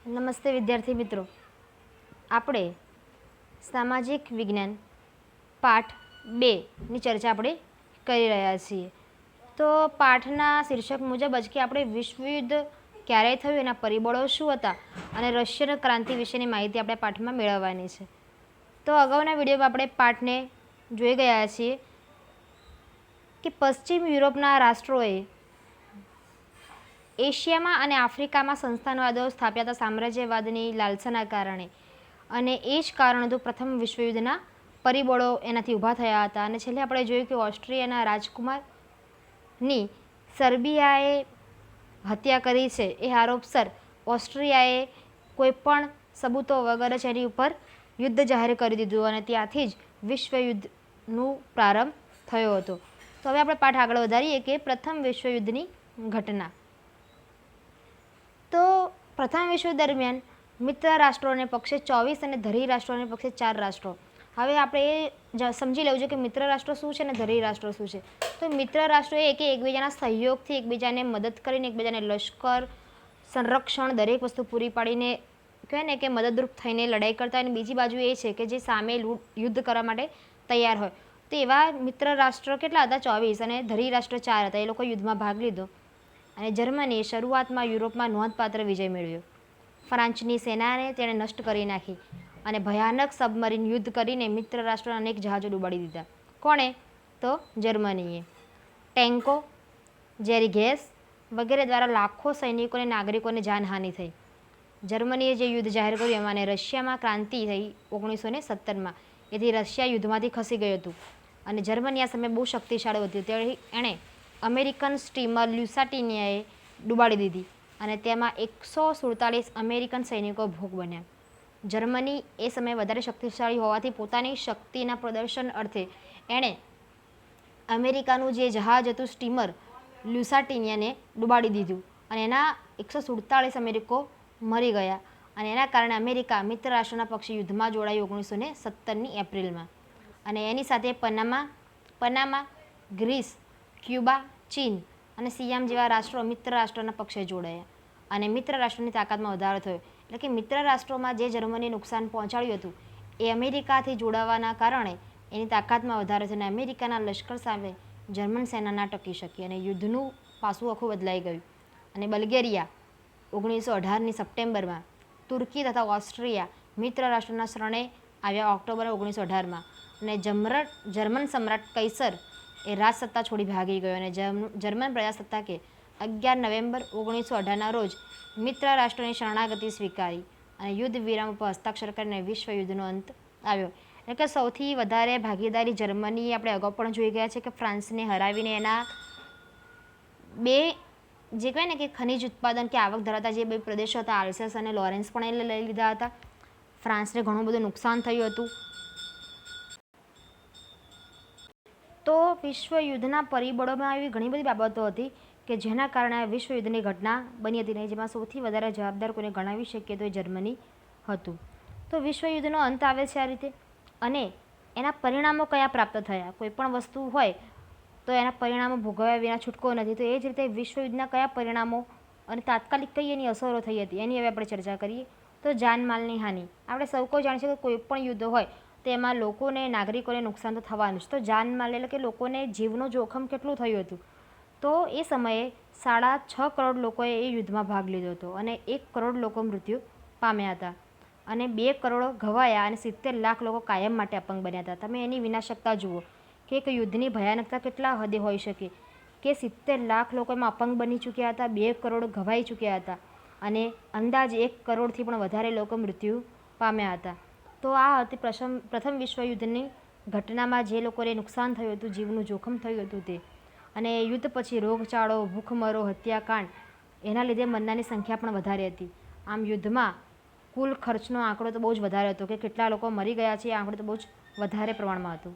નમસ્તે વિદ્યાર્થી મિત્રો, આપણે સામાજિક વિજ્ઞાન પાઠ 2ની ચર્ચા આપણે કરી રહ્યા છીએ. તો પાઠના શીર્ષક મુજબ જ કે આપણે વિશ્વયુદ્ધ ક્યારે થયું, એના પરિબળો શું હતા અને રશિયન ક્રાંતિ વિશેની માહિતી આપણે પાઠમાં મેળવવાની છે. તો અગાઉના વિડીયોમાં આપણે પાઠને જોઈ ગયા છીએ કે પશ્ચિમ યુરોપના રાષ્ટ્રોએ એશિયામાં અને આફ્રિકામાં સંસ્થાનવાદો સ્થાપ્યા હતા સામ્રાજ્યવાદની લાલસાના કારણે, અને એ જ કારણ હતું પ્રથમ વિશ્વયુદ્ધના પરિબળો એનાથી ઊભા થયા હતા. અને છેલ્લે આપણે જોયું કે ઓસ્ટ્રિયાના રાજકુમારની સર્બિયાએ હત્યા કરી છે એ આરોપસર ઓસ્ટ્રિયાએ કોઈપણ સબૂતો વગર જ એની ઉપર યુદ્ધ જાહેર કરી દીધું અને ત્યાંથી જ વિશ્વયુદ્ધનો પ્રારંભ થયો હતો. તો હવે આપણે પાઠ આગળ વધારીએ કે પ્રથમ વિશ્વયુદ્ધની ઘટના. તો પ્રથમ વિશ્વ દરમિયાન મિત્ર રાષ્ટ્રોને પક્ષે 24 અને ધરી રાષ્ટ્રોને પક્ષે 4 રાષ્ટ્રો. હવે આપણે એ સમજી લેવું જોઈએ કે મિત્ર રાષ્ટ્રો શું છે અને ધરી રાષ્ટ્રો શું છે. તો મિત્ર રાષ્ટ્રો એ કે એકબીજાના સહયોગથી એકબીજાને મદદ કરીને, એકબીજાને લશ્કર, સંરક્ષણ, દરેક વસ્તુ પૂરી પાડીને કહેવાય ને કે મદદરૂપ થઈને લડાઈ કરતા. અને બીજી બાજુ એ છે કે જે સામે યુદ્ધ કરવા માટે તૈયાર હોય. તો એવા મિત્ર રાષ્ટ્રો કેટલા હતા? 24. અને ધરી રાષ્ટ્ર 4 હતા. એ લોકો યુદ્ધમાં ભાગ લીધો. અને જર્મનીએ શરૂઆતમાં યુરોપમાં નોંધપાત્ર વિજય મેળવ્યો. ફ્રાન્સની સેનાને તેણે નષ્ટ કરી નાખી અને ભયાનક સબમરીન યુદ્ધ કરીને મિત્ર રાષ્ટ્રોના અનેક જહાજો ડૂબાડી દીધા. કોણે? તો જર્મનીએ. ટેન્કો, ઝેરી ગેસ વગેરે દ્વારા લાખો સૈનિકો અને નાગરિકોને જાનહાનિ થઈ. જર્મનીએ જે યુદ્ધ જાહેર કર્યું એમાં અને રશિયામાં ક્રાંતિ થઈ 1917માં. એથી રશિયા યુદ્ધમાંથી ખસી ગયું હતું અને જર્મની આ સમયે બહુ શક્તિશાળી હતી. ત્યારે એણે અમેરિકન સ્ટીમર લ્યુસાટિનિયાએ ડૂબાડી દીધી અને તેમાં 147 અમેરિકન સૈનિકો ભોગ બન્યા. જર્મની એ સમયે વધારે શક્તિશાળી હોવાથી પોતાની શક્તિના પ્રદર્શન અર્થે એણે અમેરિકાનું જે જહાજ હતું સ્ટીમર લ્યુસાટિનિયાને ડૂબાડી દીધું અને એના 147 અમેરિકો મરી ગયા. અને એના કારણે અમેરિકા મિત્ર રાષ્ટ્રના પક્ષે યુદ્ધમાં જોડાયું 1917ની એપ્રિલમાં. અને એની સાથે પનામા, ગ્રીસ, ક્યુબા, ચીન અને સિયામ જેવા રાષ્ટ્રો મિત્ર રાષ્ટ્રોના પક્ષે જોડાયા અને મિત્ર રાષ્ટ્રોની તાકાતમાં વધારો થયો. એટલે કે મિત્ર રાષ્ટ્રોમાં જે જર્મનીને નુકસાન પહોંચાડ્યું હતું એ અમેરિકાથી જોડાવાના કારણે એની તાકાતમાં વધારો થયો અને અમેરિકાના લશ્કર સામે જર્મન સેના ના ટકી શકી અને યુદ્ધનું પાસું આખું બદલાઈ ગયું. અને બલ્ગેરિયા 1918ની સપ્ટેમ્બરમાં, તુર્કી તથા ઓસ્ટ્રિયા મિત્ર રાષ્ટ્રોના શરણે આવ્યા ઓક્ટોબર 1918માં. અને જર્મન સમ્રાટ કૈસર એ રાજસત્તા છોડી ભાગી ગયો અને જર્મન પ્રજાસત્તાકે 11 નવેમ્બર 1918ના રોજ મિત્ર રાષ્ટ્રોની શરણાગતિ સ્વીકારી અને યુદ્ધ વિરામ ઉપર હસ્તાક્ષર કરીને વિશ્વયુદ્ધનો અંત આવ્યો. એટલે કે સૌથી વધારે ભાગીદારી જર્મનીએ આપણે અગાઉ પણ જોઈ ગયા છે કે ફ્રાન્સને હરાવીને એના બે જે કહેવાય ને કે ખનિજ ઉત્પાદન કે આવક ધરાવતા જે બે પ્રદેશો હતા આલ્સેસ અને લોરેન્સ પણ એ લઈ લીધા હતા. ફ્રાન્સને ઘણું બધું નુકસાન થયું હતું. તો વિશ્વયુદ્ધના પરિબળોમાં એવી ઘણી બધી બાબતો હતી કે જેના કારણે આ વિશ્વયુદ્ધની ઘટના બની હતી ને જેમાં સૌથી વધારે જવાબદાર કોઈને ગણાવી શકીએ તો એ જર્મની હતું. તો વિશ્વયુદ્ધનો અંત આવે છે આ રીતે. અને એના પરિણામો કયા પ્રાપ્ત થયા? કોઈ પણ વસ્તુ હોય તો એના પરિણામો ભોગવ્યા વિના છૂટકો નથી. તો એ જ રીતે વિશ્વયુદ્ધના કયા પરિણામો અને તાત્કાલિક કઈ એની અસરો થઈ હતી એની હવે આપણે ચર્ચા કરીએ. તો જાનમાલની હાનિ. આપણે સૌ કોઈ જાણીએ છીએ કે કોઈ પણ યુદ્ધ હોય તો એમાં લોકોને, નાગરિકોને નુકસાન તો થવાનું જ. તો જાનમાલ એટલે કે લોકોને જીવનું જોખમ કેટલું થયું હતું? તો એ સમયે 6.5 કરોડ લોકોએ એ યુદ્ધમાં ભાગ લીધો હતો અને 1 કરોડ લોકો મૃત્યુ પામ્યા હતા અને 2 કરોડ ઘવાયા અને 70 લાખ લોકો કાયમ માટે અપંગ બન્યા હતા. તમે એની વિનાશકતા જુઓ કે એક યુદ્ધની ભયાનકતા કેટલા હદે હોઈ શકે કે 70 લાખ લોકો એમાં અપંગ બની ચૂક્યા હતા, 2 કરોડ ઘવાઈ ચૂક્યા હતા અને અંદાજે 1 કરોડથી પણ વધારે લોકો મૃત્યુ પામ્યા હતા. તો આ હતી પ્રથમ વિશ્વયુદ્ધની ઘટનામાં જે લોકોને નુકસાન થયું હતું, જીવનું જોખમ થયું હતું તે. અને યુદ્ધ પછી રોગચાળો, ભૂખમરો, હત્યાકાંડ એના લીધે મરનારની સંખ્યા પણ વધારે હતી. આમ યુદ્ધમાં કુલ ખર્ચનો આંકડો તો બહુ જ વધારે હતો કે કેટલા લોકો મરી ગયા છે એ આંકડો તો બહુ જ વધારે પ્રમાણમાં હતો.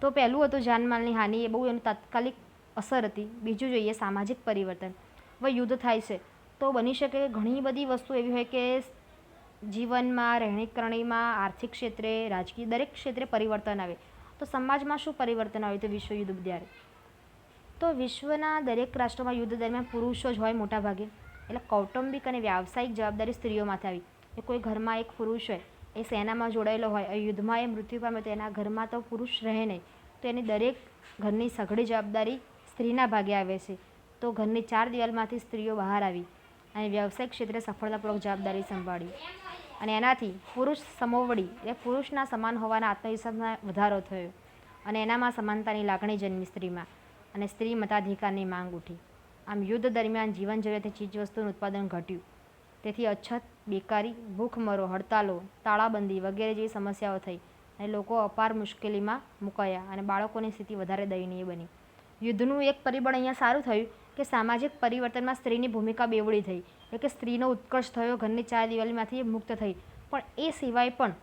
તો પહેલું હતું જાનમાલની હાનિ, એ બહુ એની તાત્કાલિક અસર હતી. બીજું જોઈએ સામાજિક પરિવર્તન. હવે યુદ્ધ થાય છે તો બની શકે કે ઘણી બધી વસ્તુ એવી હોય કે જીવનમાં, રહેણીકરણીમાં, આર્થિક ક્ષેત્રે, રાજકીય દરેક ક્ષેત્રે પરિવર્તન આવે. તો સમાજમાં શું પરિવર્તન આવ્યું તો વિશ્વયુદ્ધ ત્યારે? તો વિશ્વના દરેક રાષ્ટ્રોમાં યુદ્ધ દરમિયાન પુરુષો જ હોય મોટા ભાગે. એટલે કૌટુંબિક અને વ્યાવસાયિક જવાબદારી સ્ત્રીઓ માથે આવી. એ કોઈ ઘરમાં એક પુરુષ હોય, એ સેનામાં જોડાયેલો હોય, એ યુદ્ધમાં એ મૃત્યુ પામે તો એના ઘરમાં તો પુરુષ રહે નહીં, તો એની દરેક ઘરની સઘળી જવાબદારી સ્ત્રીના ભાગે આવે છે. તો ઘરની 4 દિવાલમાંથી સ્ત્રીઓ બહાર આવી અને વ્યવસાયિક ક્ષેત્રે સફળતાપૂર્વક જવાબદારી સંભાળી, અને એનાથી પુરુષ સમોવડી એટલે પુરુષના સમાન હોવાના આત્મવિશ્વાસમાં વધારો થયો, અને એનામાં સમાનતાની લાગણી જન્મી સ્ત્રીમાં, અને સ્ત્રી મતાધિકારની માંગ ઉઠી. આમ યુદ્ધ દરમિયાન જીવન જરૂરિયાતની ચીજવસ્તુનું ઉત્પાદન ઘટ્યું. તેથી અછત, બેકારી, ભૂખમરો, હડતાલો, તાળાબંધી વગેરે જેવી સમસ્યાઓ થઈ, અને લોકો અપાર મુશ્કેલીમાં મુકાયા, અને બાળકોની સ્થિતિ વધારે દયનીય બની. યુદ્ધનું એક પરિબળ અહીંયા સારું થયું કે સામાજિક પરિવર્તનમાં સ્ત્રીની ભૂમિકા બેવડી થઈ, એટલે કે સ્ત્રીનો ઉત્કર્ષ થયો, ઘરની 4 દિવાલમાંથી મુક્ત થઈ. પણ એ સિવાય પણ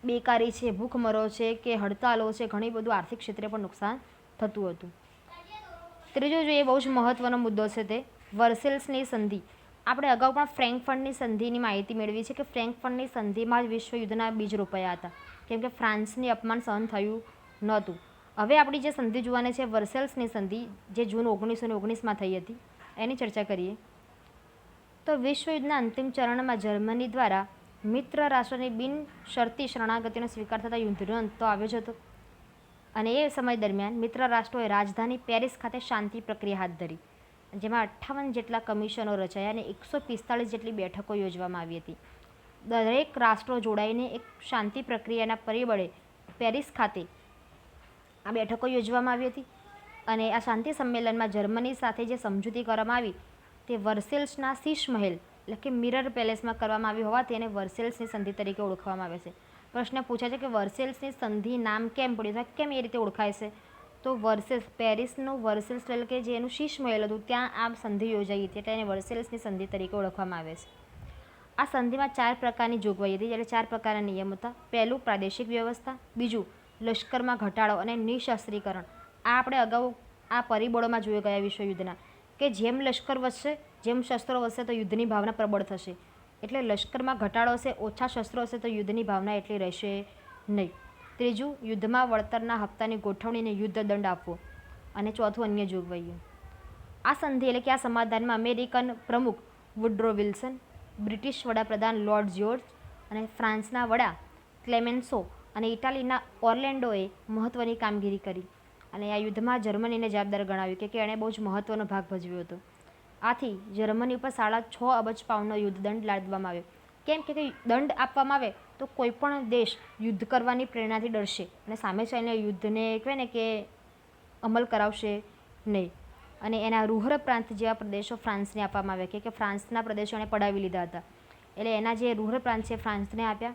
બેકારી છે, ભૂખમરો છે કે હડતાલો છે, ઘણી બધું આર્થિક ક્ષેત્રે પણ નુકસાન થતું હતું. ત્રીજો જોઈએ બહુ જ મહત્ત્વનો મુદ્દો છે તે વર્સેલ્સની સંધિ. આપણે અગાઉ પણ ફ્રેન્કફર્ટની સંધિની માહિતી મેળવી છે કે ફ્રેન્કફર્ટની સંધિમાં જ વિશ્વયુદ્ધના બીજ રોપાયા હતા, કેમ કે ફ્રાન્સની અપમાન સહન થયું નહોતું. હવે આપણી જે સંધિ જોવાની છે વર્સેલ્સની સંધિ, જે જૂન 1919માં થઈ હતી, એની ચર્ચા કરીએ. તો વિશ્વયુદ્ધના અંતિમ ચરણમાં જર્મની દ્વારા મિત્ર રાષ્ટ્રની બિનશરતી શરણાગતિનો સ્વીકાર થતાં યુદ્ધનો અંત તો આવ્યો જ હતો. અને એ સમય દરમિયાન મિત્ર રાષ્ટ્રોએ રાજધાની પેરિસ ખાતે શાંતિ પ્રક્રિયા હાથ ધરી, જેમાં 58 જેટલા કમિશનો રચાયા અને 145 જેટલી બેઠકો યોજવામાં આવી હતી. દરેક રાષ્ટ્રો જોડાઈને એક શાંતિ પ્રક્રિયાના પરિબળે પેરિસ ખાતે આ બેઠકો યોજવામાં આવી હતી. અને આ શાંતિ સંમેલનમાં જર્મની સાથે જે સમજૂતી કરવામાં આવી તે વર્સેલ્સના શીશ મહેલ એટલે કે મિરર પેલેસમાં કરવામાં આવી હોવાથી એને વર્સેલ્સની સંધિ તરીકે ઓળખવામાં આવે છે. પ્રશ્ન પૂછાય છે કે વર્સેલ્સની સંધિ નામ કેમ પડ્યું છે, કેમ એ રીતે ઓળખાય છે? તો વર્સેલ્સ, પેરિસનું વર્સેલ્સ એટલે કે જે એનું શીશ મહેલ હતું ત્યાં આ સંધિ યોજાઈ હતી, એટલે એને વર્સેલ્સની સંધિ તરીકે ઓળખવામાં આવે છે. આ સંધિમાં 4 પ્રકારની જોગવાઈ હતી, એટલે 4 પ્રકારના નિયમ હતા. પહેલું પ્રાદેશિક વ્યવસ્થા, બીજું લશ્કરમાં ઘટાડો અને નિઃશસ્ત્રીકરણ. આ આપણે અગાઉ આ પરિબળોમાં જોઈ ગયા વિશ્વયુદ્ધના, કે જેમ લશ્કર વધશે, જેમ શસ્ત્રો વધશે તો યુદ્ધની ભાવના પ્રબળ થશે. એટલે લશ્કરમાં ઘટાડો હશે, ઓછા શસ્ત્રો હશે તો યુદ્ધની ભાવના એટલી રહેશે નહીં. ત્રીજું, યુદ્ધમાં વળતરના હપ્તાની ગોઠવણીને યુદ્ધ દંડ આપવો. અને ચોથું, અન્ય જોગવાઈઓ. આ સંધિ એટલે કે આ સમાધાનમાં અમેરિકન પ્રમુખ વુડ્રો વિલ્સન, બ્રિટિશ વડાપ્રધાન લોર્ડ જ્યોર્જ અને ફ્રાન્સના વડા ક્લેમેન્સો અને ઇટાલીના ઓર્લેન્ડોએ મહત્ત્વની કામગીરી કરી. અને આ યુદ્ધમાં જર્મનીને જવાબદાર ગણાવ્યું કે એણે બહુ જ મહત્ત્વનો ભાગ ભજવ્યો હતો. આથી જર્મની ઉપર 6.5 અબજ પાઉન્ડનો યુદ્ધ દંડ લાદવામાં આવ્યો. કેમ કે દંડ આપવામાં આવે તો કોઈ પણ દેશ યુદ્ધ કરવાની પ્રેરણાથી ડરશે અને સામે ચાલીને યુદ્ધને કહેવાય ને કે અમલ કરાવશે નહીં. અને એના રૂહર પ્રાંત જેવા પ્રદેશો ફ્રાન્સને આપવામાં આવ્યા, કે ફ્રાન્સના પ્રદેશોને પડાવી લીધા હતા, એટલે એના જે રૂહર પ્રાંત છે ફ્રાન્સને આપ્યા.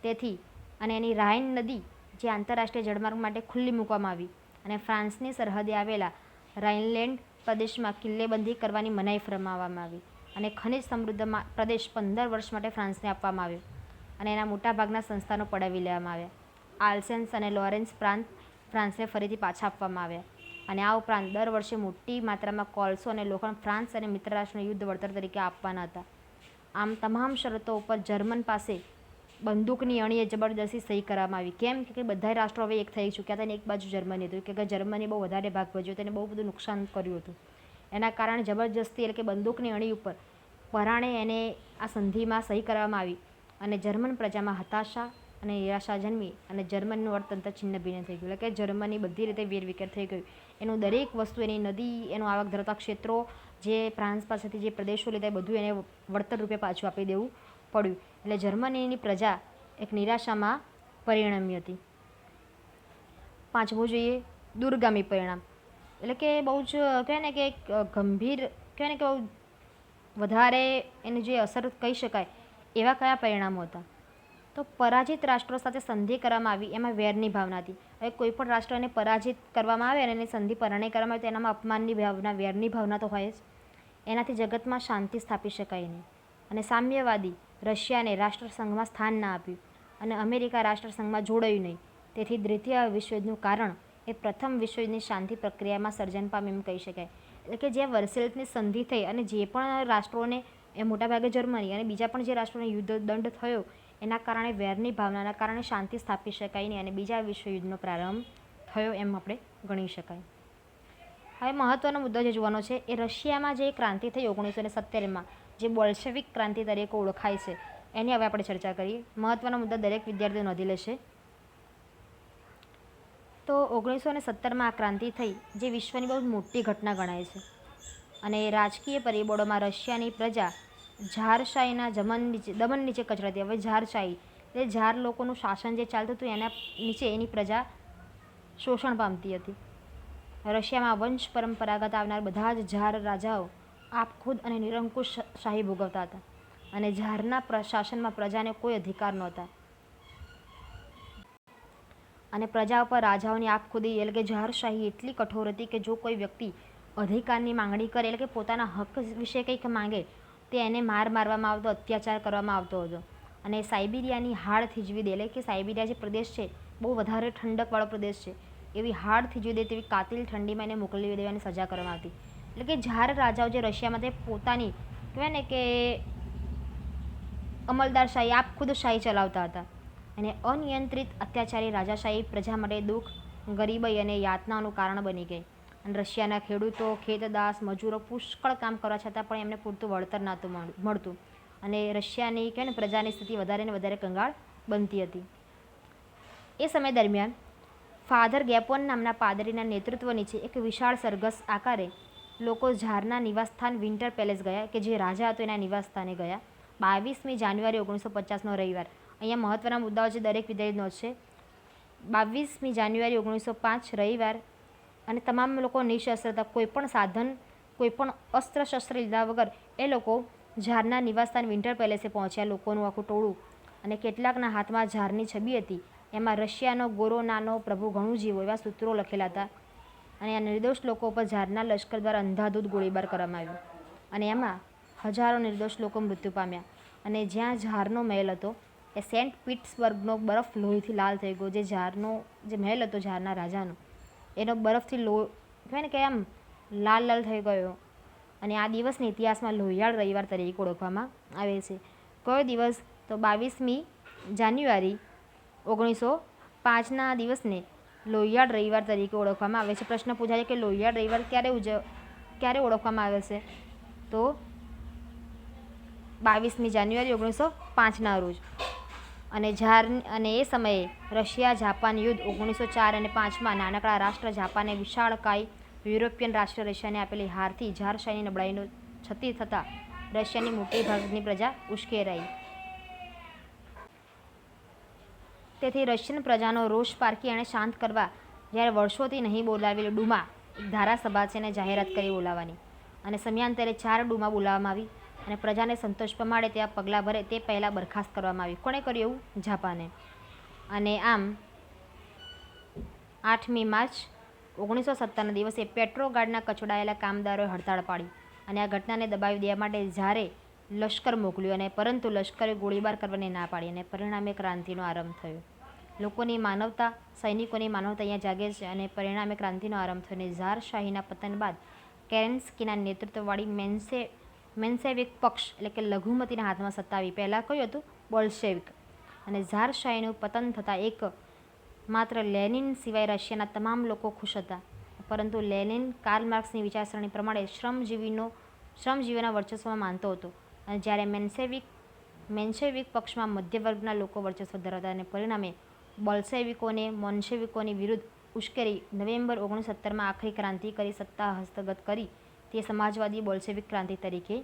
તેથી અને એની રાઇન નદી જે આંતરરાષ્ટ્રીય જળમાર્ગ માટે ખુલ્લી મૂકવામાં આવી, અને ફ્રાન્સની સરહદે આવેલા રાઇનલેન્ડ પ્રદેશમાં કિલ્લેબંધી કરવાની મનાઈ ફરમાવવામાં આવી, અને ખનિજ સમૃદ્ધ પ્રદેશ 15 વર્ષ માટે ફ્રાન્સને આપવામાં આવ્યો, અને એના મોટાભાગના સંસ્થાનો પડાવી લેવામાં આવ્યા. આલ્સેન્સ અને લોરેન્સ પ્રાંત ફ્રાન્સને ફરીથી પાછા આપવામાં આવ્યા. અને આ ઉપરાંત દર વર્ષે મોટી માત્રામાં કોલસો અને લોખંડ ફ્રાન્સ અને મિત્ર રાષ્ટ્રને યુદ્ધ વળતર તરીકે આપવાના હતા. આમ તમામ શરતો ઉપર જર્મન પાસે બંદૂકની અણીએ જબરદસ્તી સહી કરવામાં આવી. કેમ કે બધા રાષ્ટ્રો હવે એક થઈ ચૂક્યા હતા, અને એક બાજુ જર્મની હતું, કે જર્મની બહુ વધારે ભાગ ભજ્યો, તેને બહુ બધું નુકસાન કર્યું હતું. એના કારણે જબરજસ્તી એટલે કે બંદૂકની અણી ઉપર પરાણે એને આ સંધિમાં સહી કરવામાં આવી, અને જર્મન પ્રજામાં હતાશા અને નિરાશા જન્મી, અને જર્મનીનું અર્થતંત્ર છિન્ન ભિન્ન થઈ ગયું. એટલે કે જર્મની બધી રીતે વેરવિખેર થઈ ગયું. એનું દરેક વસ્તુ, એની નદી, એનું આવક ધરાવતા ક્ષેત્રો, જે ફ્રાન્સ પાસેથી જે પ્રદેશો લીધા, બધું એને વળતર રૂપે પાછું આપી દેવું પડ્યું. એટલે જર્મનીની પ્રજા એક નિરાશામાં પરિણમી હતી. પાંચમું જોઈએ દૂરગામી પરિણામ. એટલે કે બહુ જ કહેવાય ને કે ગંભીર, કહેવાય ને કે બહુ વધારે એની જે અસર કહી શકાય એવા કયા પરિણામો હતા? તો પરાજિત રાષ્ટ્રો સાથે સંધિ કરવામાં આવી, એમાં વેરની ભાવના હતી. હવે કોઈ પણ રાષ્ટ્રને પરાજિત કરવામાં આવે અને એની સંધિ પરણે કરવામાં આવે તો એનામાં અપમાનની ભાવના, વેરની ભાવના તો હોય જ. એનાથી જગતમાં શાંતિ સ્થાપી શકાય નહીં. અને સામ્યવાદી રશિયાને રાષ્ટ્રસંઘમાં સ્થાન ના આપ્યું, અને અમેરિકા રાષ્ટ્રસંઘમાં જોડાયું નહીં. તેથી દ્વિતીય વિશ્વયુદ્ધનું કારણ એ પ્રથમ વિશ્વયુદ્ધની શાંતિ પ્રક્રિયામાં સર્જન પામ્યું એમ કહી શકાય. એટલે કે જે વર્સેલ્સની સંધિ થઈ અને જે પણ રાષ્ટ્રોને, એ મોટાભાગે જર્મની અને બીજા પણ જે રાષ્ટ્રોને યુદ્ધ દંડ થયો, એના કારણે વેરની ભાવનાના કારણે શાંતિ સ્થાપી શકાય નહીં, અને બીજા વિશ્વયુદ્ધનો પ્રારંભ થયો એમ આપણે ગણી શકાય. હવે મહત્ત્વનો મુદ્દો જે જોવાનો છે એ રશિયામાં જે ક્રાંતિ થઈ 1970માં, જે બોલ્શેવિક ક્રાંતિ તરીકે ઓળખાય છે, એની હવે આપણે ચર્ચા કરીએ. મહત્ત્વનો મુદ્દો દરેક વિદ્યાર્થીઓ નોંધી લેશે. તો 1970માં આ ક્રાંતિ થઈ, જે વિશ્વની બહુ મોટી ઘટના ગણાય છે. અને રાજકીય પરિબળોમાં રશિયાની પ્રજા ઝારશાહીના દમન નીચે કચડાતી. હવે ઝારશાહી એટલે ઝાર લોકોનું શાસન જે ચાલતું હતું એના નીચે એની પ્રજા શોષણ પામતી હતી. રશિયામાં વંશ પરંપરાગત આવનાર બધા જ ઝાર રાજાઓ આપખુદ અને નિરંકુશ શાહી ભોગવતા હતા, અને ઝારના શાસનમાં પ્રજાને કોઈ અધિકાર નહોતા. અને પ્રજા ઉપર રાજાઓની આપખુદી એટલે કે ઝારશાહી એટલી કઠોર હતી કે જો કોઈ વ્યક્તિ અધિકારની માંગણી કરે, એટલે કે પોતાના હક વિશે કંઈક માંગે, તે એને મારવામાં આવતો, અત્યાચાર કરવામાં આવતો હતો. અને સાઇબિરિયાની હાડ થીજવી દે, એટલે કે સાઇબિરિયા જે પ્રદેશ છે બહુ વધારે ઠંડકવાળો પ્રદેશ છે, એવી હાડ થીજવી દે તેવી કાતિલ ઠંડીમાં એને મોકલી દેવાની સજા કરવામાં આવતી. એટલે કે ઝાર રાજાઓ જે રશિયામાં તે પોતાની કહેવાય ને કે અમલદારશાહી આપખુદશાહી ચલાવતા હતા. અને અનિયંત્રિત અત્યાચારી રાજાશાહી પ્રજા માટે દુઃખ, ગરીબાઈ અને યાતનાનું કારણ બની ગઈ. અને રશિયાના ખેડૂતો, ખેતદાસ, મજૂરો પુષ્કળ કામ કરવા છતાં પણ એમને પૂરતું વળતર નહોતું મળતું. અને રશિયાની કહે ને પ્રજાની સ્થિતિ વધારે ને વધારે કંગાળ બનતી હતી. એ સમય દરમિયાન ફાધર ગેપોન નામના પાદરીના નેતૃત્વ નીચે એક વિશાળ સરઘસ આકારે લોકો ઝારના નિવાસસ્થાન વિન્ટર પેલેસ ગયા, કે જે રાજા હતો એના નિવાસસ્થાને ગયા. 22મી જાન્યુઆરી 1950નો રવિવાર. અહીંયા મહત્ત્વના મુદ્દાઓ જે દરેક વિદ્યાર્થી નોંધશે. 22મી જાન્યુઆરી 1905 રવિવાર, અને તમામ લોકો નિઃશસ્ત્ર હતા. કોઈપણ સાધન, કોઈપણ અસ્ત્ર શસ્ત્ર લીધા વગર એ લોકો ઝારના નિવાસસ્થાન વિન્ટર પેલેસે પહોંચ્યા, લોકોનું આખું ટોળું. અને કેટલાકના હાથમાં ઝારની છબી હતી, એમાં રશિયાનો ગોરો નાનો પ્રભુ ઘણું જીવો એવા સૂત્રો લખેલા હતા. અને આ નિર્દોષ લોકો પર ઝારના લશ્કર દ્વારા અંધાધૂંધ ગોળીબાર કરવામાં આવ્યો, અને એમાં હજારો નિર્દોષ લોકો મૃત્યુ પામ્યા. અને જ્યાં ઝારનો મહેલ હતો એ સેન્ટ પીટર્સબર્ગનો બરફ લોહીથી લાલ થઈ ગયો. જે ઝારનો જે મહેલ હતો ઝારના રાજાનો, એનો બરફથી કહેવાય ને કે આમ લાલ લાલ થઈ ગયો. અને આ દિવસને ઇતિહાસમાં લોહિયાળ રવિવાર તરીકે ઓળખવામાં આવે છે. કયો દિવસ? તો 22મી જાન્યુઆરી 1905ના દિવસને લોહિયાળ રવિવાર તરીકે ઓળખવામાં આવે છે. પ્રશ્ન પૂછાય કે લોહિયાળ રવિવાર ક્યારે ઓળખવામાં આવે છે? તો 22મી જાન્યુઆરી 1905ના રોજ. અને એ સમયે રશિયા જાપાન યુદ્ધ 1904 અને 5માં નાનકડા રાષ્ટ્ર જાપાને વિશાળકાય યુરોપિયન રાષ્ટ્ર રશિયાને આપેલી હારથી ઝારશાહીની નબળાઈનો છતી થતાં રશિયાની મોટી ભાગની પ્રજા ઉશ્કેરાઈ. તેથી રશિયન પ્રજાનો રોષ પારખી અને શાંત કરવા જ્યારે વર્ષોથી નહીં બોલાવેલી ડુમા એક ધારાસભા છે એને જાહેરાત કરી બોલાવવાની. અને સમયાંતરે 4 ડુમા બોલાવવામાં આવી. અને પ્રજાને સંતોષ પમાડે તેવા પગલાં ભરે તે પહેલાં બરખાસ્ત કરવામાં આવી. કોણે કર્યું? એવું જાપાને. અને આમ 8મી માર્ચ 1970ના દિવસે પેટ્રોગાર્ડના કચડાયેલા કામદારોએ હડતાળ પાડી. અને આ ઘટનાને દબાવી દેવા માટે ઝારે લશ્કર મોકલ્યું, અને પરંતુ લશ્કરે ગોળીબાર કરવાની ના પાડી. અને પરિણામે ક્રાંતિનો આરંભ થયો. લોકોની માનવતા, સૈનિકોની માનવતા અહીંયા જાગે છે, અને પરિણામે ક્રાંતિનો આરંભ થયો. અને ઝારશાહીના પતન બાદ કેરેન્સ્કીના નેતૃત્વવાળી મેન્સેવિક પક્ષ એટલે કે લઘુમતીના હાથમાં સત્તા આવી. પહેલાં કયું હતું? બોલ્શેવિક. અને ઝારશાહીનું પતન થતાં એક માત્ર લેનિન સિવાય રશિયાના તમામ લોકો ખુશ હતા. પરંતુ લેનિન કાર્લ માર્ક્સની વિચારસરણી પ્રમાણે શ્રમજીવીઓના વર્ચસ્વમાં માનતો હતો. અને જ્યારે મેન્શેવિક પક્ષમાં મધ્યવર્ગના લોકો વર્ચસ્વ ધરાવતા. અને પરિણામે મોન્શેવિકોની વિરુદ્ધ ઉશ્કેરી નવેમ્બર 1970માં આખરી ક્રાંતિ કરી સત્તા હસ્તગત કરી. તે સમાજવાદી બોલ્શેવિક ક્રાંતિ તરીકે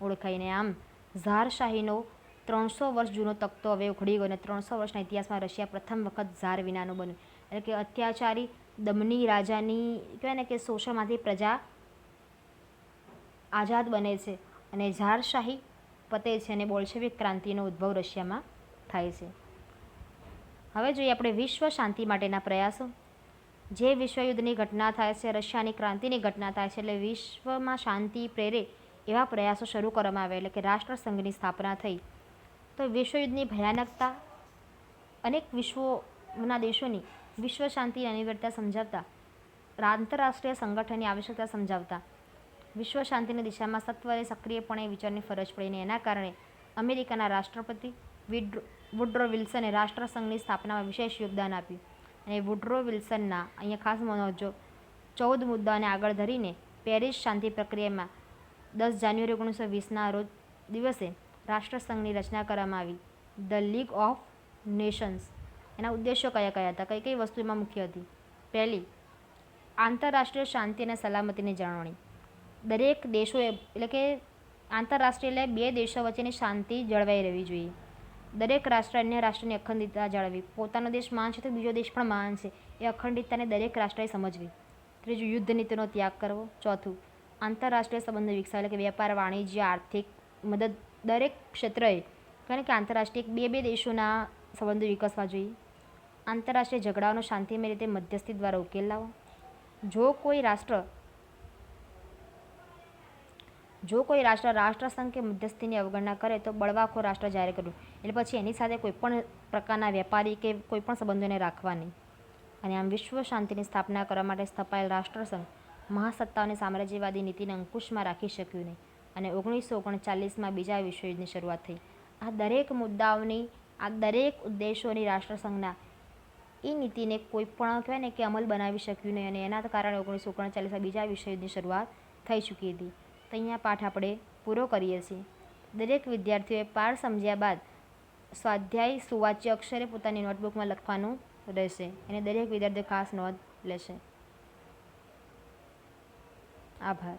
ઓળખાઈને. આમ ઝારશાહીનો 300 વર્ષ જૂનો તખતો હવે ઉખડી ગયો. અને 300 વર્ષના ઇતિહાસમાં રશિયા પ્રથમ વખત ઝાર વિનાનું બન્યું. એટલે કે અત્યાચારી દમની રાજાની કહેવાય ને કે શોષણમાંથી પ્રજા આઝાદ બને છે, અને ઝારશાહી પતે છે, અને બોલ્શેવિક ક્રાંતિનો ઉદ્ભવ રશિયામાં થાય છે. હવે જોઈએ આપણે વિશ્વ શાંતિ માટેના પ્રયાસો. જે વિશ્વયુદ્ધની ઘટના થાય છે, રશિયાની ક્રાંતિની ઘટના થાય છે, એટલે વિશ્વમાં શાંતિ પ્રેરે એવા પ્રયાસો શરૂ કરવામાં આવ્યા. એટલે કે રાષ્ટ્રસંઘની સ્થાપના થઈ. તો વિશ્વયુદ્ધની ભયાનકતા, અનેક વિશ્વના દેશોની વિશ્વ શાંતિની અનિવાર્યતા સમજાવતા, આંતરરાષ્ટ્રીય સંગઠનની આવશ્યકતા સમજાવતા, વિશ્વ શાંતિની દિશામાં સત્વરે સક્રિયપણે વિચારની ફરજ પડીને એના કારણે અમેરિકાના રાષ્ટ્રપતિ વુડ્રો વિલ્સને રાષ્ટ્રસંઘની સ્થાપનામાં વિશેષ યોગદાન આપ્યું. અને વુડ્રો વિલ્સનના અહીંયા ખાસ નોંધજો 14 મુદ્દાઓને આગળ ધરીને પેરિસ શાંતિ પ્રક્રિયામાં 10 જાન્યુઆરી 1920ના રોજ દિવસે રાષ્ટ્રસંઘની રચના કરવામાં આવી, ધ લીગ ઓફ નેશન્સ. એના ઉદ્દેશો કયા કયા હતા, કઈ કઈ વસ્તુ એમાં મુખ્ય હતી? પહેલી, આંતરરાષ્ટ્રીય શાંતિ અને સલામતીની જાળવણી. દરેક દેશોએ એટલે કે આંતરરાષ્ટ્રીય એટલે બે દેશો વચ્ચેની શાંતિ જળવાઈ રહેવી જોઈએ. દરેક રાષ્ટ્ર અન્ય રાષ્ટ્રની અખંડિતતા જાળવવી. પોતાનો દેશ મહાન છે તો બીજો દેશ પણ મહાન છે, એ અખંડિતતાને દરેક રાષ્ટ્રએ સમજવી. ત્રીજું, યુદ્ધ નીતિનો ત્યાગ કરવો. ચોથું, આંતરરાષ્ટ્રીય સંબંધો વિકસાવ એટલે કે વેપાર, વાણિજ્ય, આર્થિક મદદ દરેક ક્ષેત્રએ, કારણ કે આંતરરાષ્ટ્રીય બે દેશોના સંબંધો વિકસવા જોઈએ. આંતરરાષ્ટ્રીય ઝઘડાઓનો શાંતિમય રીતે મધ્યસ્થી દ્વારા ઉકેલ લાવો. જો કોઈ રાષ્ટ્ર રાષ્ટ્રસંઘ કે મધ્યસ્થીની અવગણના કરે તો બળવાખોર રાષ્ટ્ર જાહેર કરવું, એટલે પછી એની સાથે કોઈપણ પ્રકારના વેપારી કે કોઈપણ સંબંધોને રાખવા નહીં. અને આમ વિશ્વ શાંતિની સ્થાપના કરવા માટે સ્થપાયેલ રાષ્ટ્રસંઘ મહાસત્તાઓની સામ્રાજ્યવાદી નીતિને અંકુશમાં રાખી શક્યું નહીં અને 1939માં બીજા વિશ્વયુદ્ધની શરૂઆત થઈ. આ દરેક મુદ્દાઓની, આ દરેક ઉદ્દેશોની રાષ્ટ્રસંઘના એ નીતિને કોઈ પણ કહેવાય ને કે અમલ બનાવી શક્યું નહીં અને એના કારણે 1939માં બીજા વિશ્વયુદ્ધની શરૂઆત થઈ ચૂકી હતી. તો અહીંયા પાઠ આપણે પૂરો કરીએ છીએ. દરેક વિદ્યાર્થીઓએ પાઠ સમજ્યા બાદ સ્વાધ્યાય સુવાચ્ય અક્ષરે પોતાની નોટબુકમાં લખવાનું રહેશે અને દરેક વિદ્યાર્થીઓ ખાસ નોંધ લેશે. આભાર.